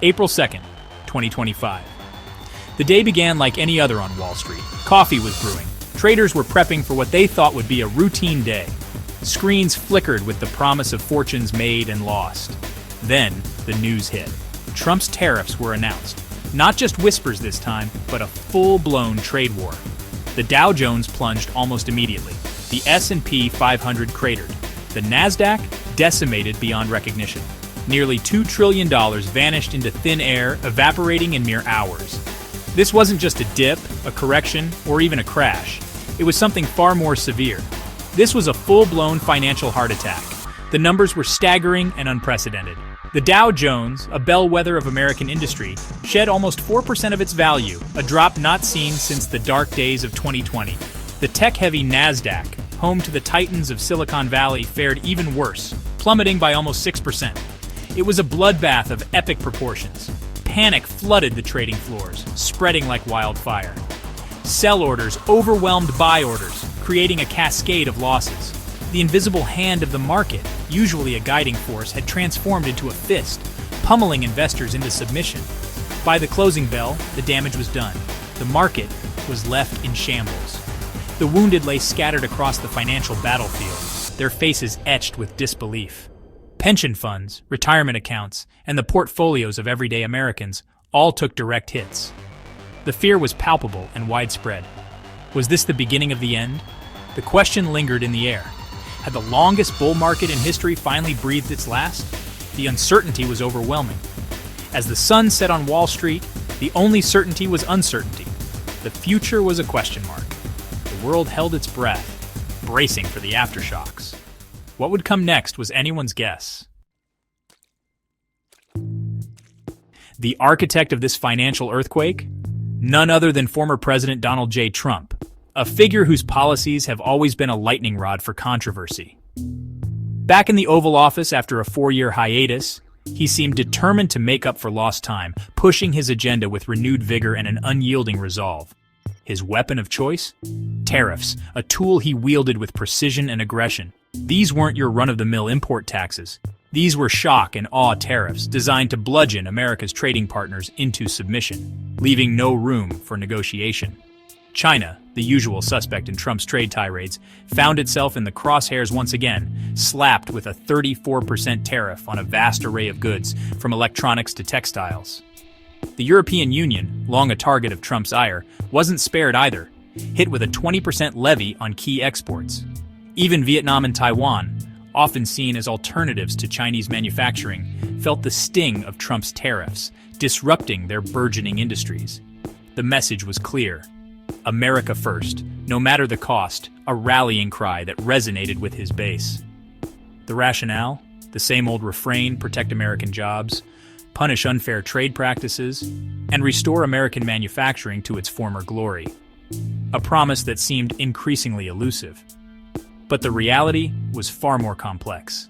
April 2nd, 2025. The day began like any other on Wall Street. Coffee was brewing. Traders were prepping for what they thought would be a routine day. Screens flickered with the promise of fortunes made and lost. Then, the news hit. Trump's tariffs were announced. Not just whispers this time, but a full-blown trade war. The Dow Jones plunged almost immediately. The S&P 500 cratered. The Nasdaq decimated beyond recognition. Nearly $2 trillion vanished into thin air, evaporating in mere hours. This wasn't just a dip, a correction, or even a crash. It was something far more severe. This was a full-blown financial heart attack. The numbers were staggering and unprecedented. The Dow Jones, a bellwether of American industry, shed almost 4% of its value, a drop not seen since the dark days of 2020. The tech-heavy Nasdaq, home to the titans of Silicon Valley, fared even worse, plummeting by almost 6%. It was a bloodbath of epic proportions. Panic flooded the trading floors, spreading like wildfire. Sell orders overwhelmed buy orders, creating a cascade of losses. The invisible hand of the market, usually a guiding force, had transformed into a fist, pummeling investors into submission. By the closing bell, the damage was done. The market was left in shambles. The wounded lay scattered across the financial battlefield, their faces etched with disbelief. Pension funds, retirement accounts, and the portfolios of everyday Americans all took direct hits. The fear was palpable and widespread. Was this the beginning of the end? The question lingered in the air. Had the longest bull market in history finally breathed its last? The uncertainty was overwhelming. As the sun set on Wall Street, the only certainty was uncertainty. The future was a question mark. The world held its breath, bracing for the aftershocks. What would come next was anyone's guess. The architect of this financial earthquake? None other than former President Donald J. Trump, a figure whose policies have always been a lightning rod for controversy. Back in the Oval Office after a 4-year hiatus, he seemed determined to make up for lost time, pushing his agenda with renewed vigor and an unyielding resolve. His weapon of choice? Tariffs, a tool he wielded with precision and aggression. These weren't your run-of-the-mill import taxes. These were shock and awe tariffs designed to bludgeon America's trading partners into submission, leaving no room for negotiation. China, the usual suspect in Trump's trade tirades, found itself in the crosshairs once again, slapped with a 34% tariff on a vast array of goods, from electronics to textiles. The European Union, long a target of Trump's ire, wasn't spared either, hit with a 20% levy on key exports. Even Vietnam and Taiwan, often seen as alternatives to Chinese manufacturing, felt the sting of Trump's tariffs, disrupting their burgeoning industries. The message was clear. America first, no matter the cost, a rallying cry that resonated with his base. The rationale? The same old refrain: protect American jobs, punish unfair trade practices, and restore American manufacturing to its former glory. A promise that seemed increasingly elusive. But the reality was far more complex.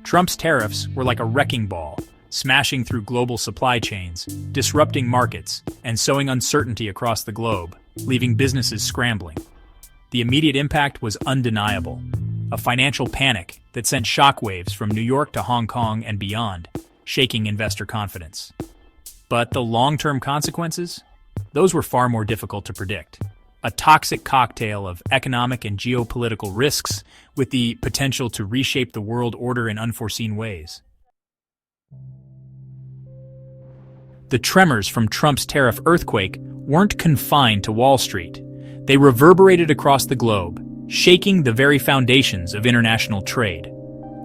Trump's tariffs were like a wrecking ball, smashing through global supply chains, disrupting markets, and sowing uncertainty across the globe, leaving businesses scrambling. The immediate impact was undeniable, a financial panic that sent shockwaves from New York to Hong Kong and beyond, shaking investor confidence. But the long-term consequences? Those were far more difficult to predict. A toxic cocktail of economic and geopolitical risks with the potential to reshape the world order in unforeseen ways. The tremors from Trump's tariff earthquake weren't confined to Wall Street. They reverberated across the globe, shaking the very foundations of international trade.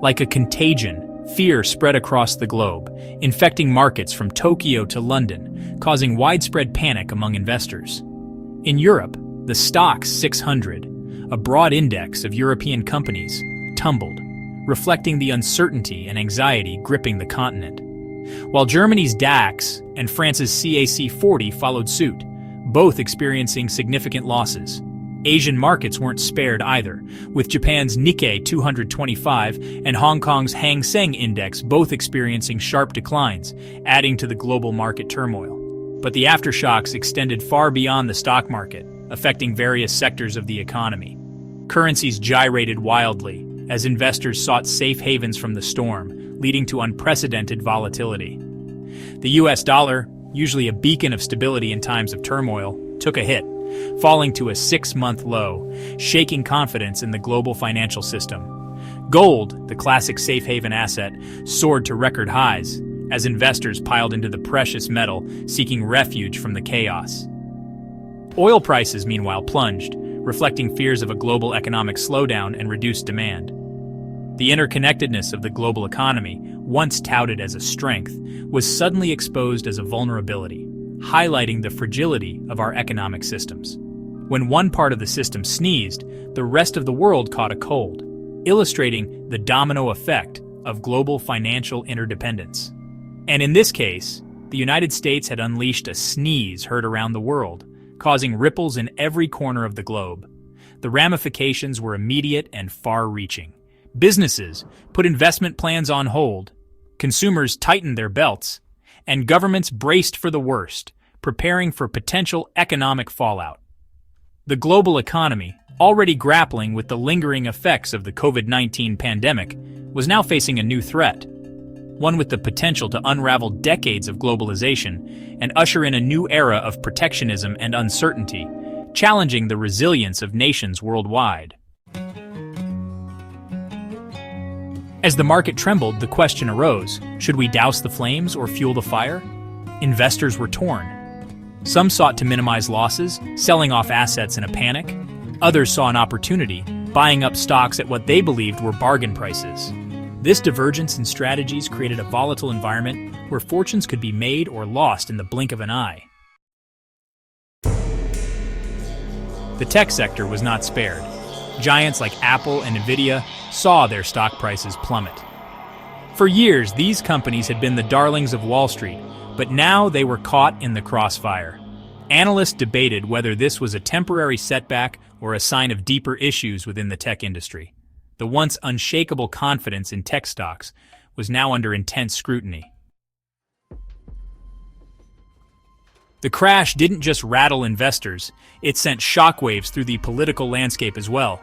Like a contagion, fear spread across the globe, infecting markets from Tokyo to London, causing widespread panic among investors. In Europe, the Stoxx 600, a broad index of European companies, tumbled, reflecting the uncertainty and anxiety gripping the continent. While Germany's DAX and France's CAC 40 followed suit, both experiencing significant losses. Asian markets weren't spared either, with Japan's Nikkei 225 and Hong Kong's Hang Seng Index both experiencing sharp declines, adding to the global market turmoil. But the aftershocks extended far beyond the stock market, affecting various sectors of the economy. Currencies gyrated wildly as investors sought safe havens from the storm, leading to unprecedented volatility. The US dollar, usually a beacon of stability in times of turmoil, took a hit, falling to a 6-month low, shaking confidence in the global financial system. Gold, the classic safe haven asset, soared to record highs as investors piled into the precious metal, seeking refuge from the chaos. Oil prices, meanwhile, plunged, reflecting fears of a global economic slowdown and reduced demand. The interconnectedness of the global economy, once touted as a strength, was suddenly exposed as a vulnerability, highlighting the fragility of our economic systems. When one part of the system sneezed, the rest of the world caught a cold, illustrating the domino effect of global financial interdependence. And in this case, the United States had unleashed a sneeze heard around the world, causing ripples in every corner of the globe. The ramifications were immediate and far-reaching. Businesses put investment plans on hold, consumers tightened their belts, and governments braced for the worst, preparing for potential economic fallout. The global economy, already grappling with the lingering effects of the COVID-19 pandemic, was now facing a new threat, one with the potential to unravel decades of globalization and usher in a new era of protectionism and uncertainty, challenging the resilience of nations worldwide. As the market trembled, the question arose, should we douse the flames or fuel the fire? Investors were torn. Some sought to minimize losses, selling off assets in a panic. Others saw an opportunity, buying up stocks at what they believed were bargain prices. This divergence in strategies created a volatile environment where fortunes could be made or lost in the blink of an eye. The tech sector was not spared. Giants like Apple and Nvidia saw their stock prices plummet. For years, these companies had been the darlings of Wall Street, but now they were caught in the crossfire. Analysts debated whether this was a temporary setback or a sign of deeper issues within the tech industry. The once unshakable confidence in tech stocks was now under intense scrutiny. The crash didn't just rattle investors, it sent shockwaves through the political landscape as well.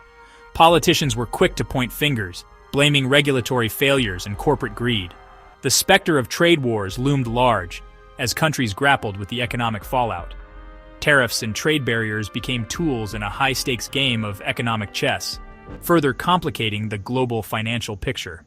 Politicians were quick to point fingers, blaming regulatory failures and corporate greed. The specter of trade wars loomed large as countries grappled with the economic fallout. Tariffs and trade barriers became tools in a high-stakes game of economic chess, further complicating the global financial picture.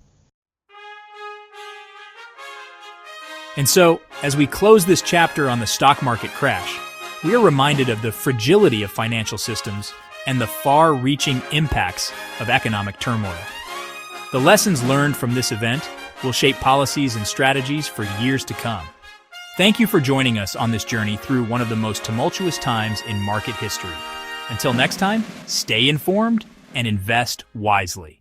And so, as we close this chapter on the stock market crash, we are reminded of the fragility of financial systems and the far-reaching impacts of economic turmoil. The lessons learned from this event will shape policies and strategies for years to come. Thank you for joining us on this journey through one of the most tumultuous times in market history. Until next time, stay informed and invest wisely.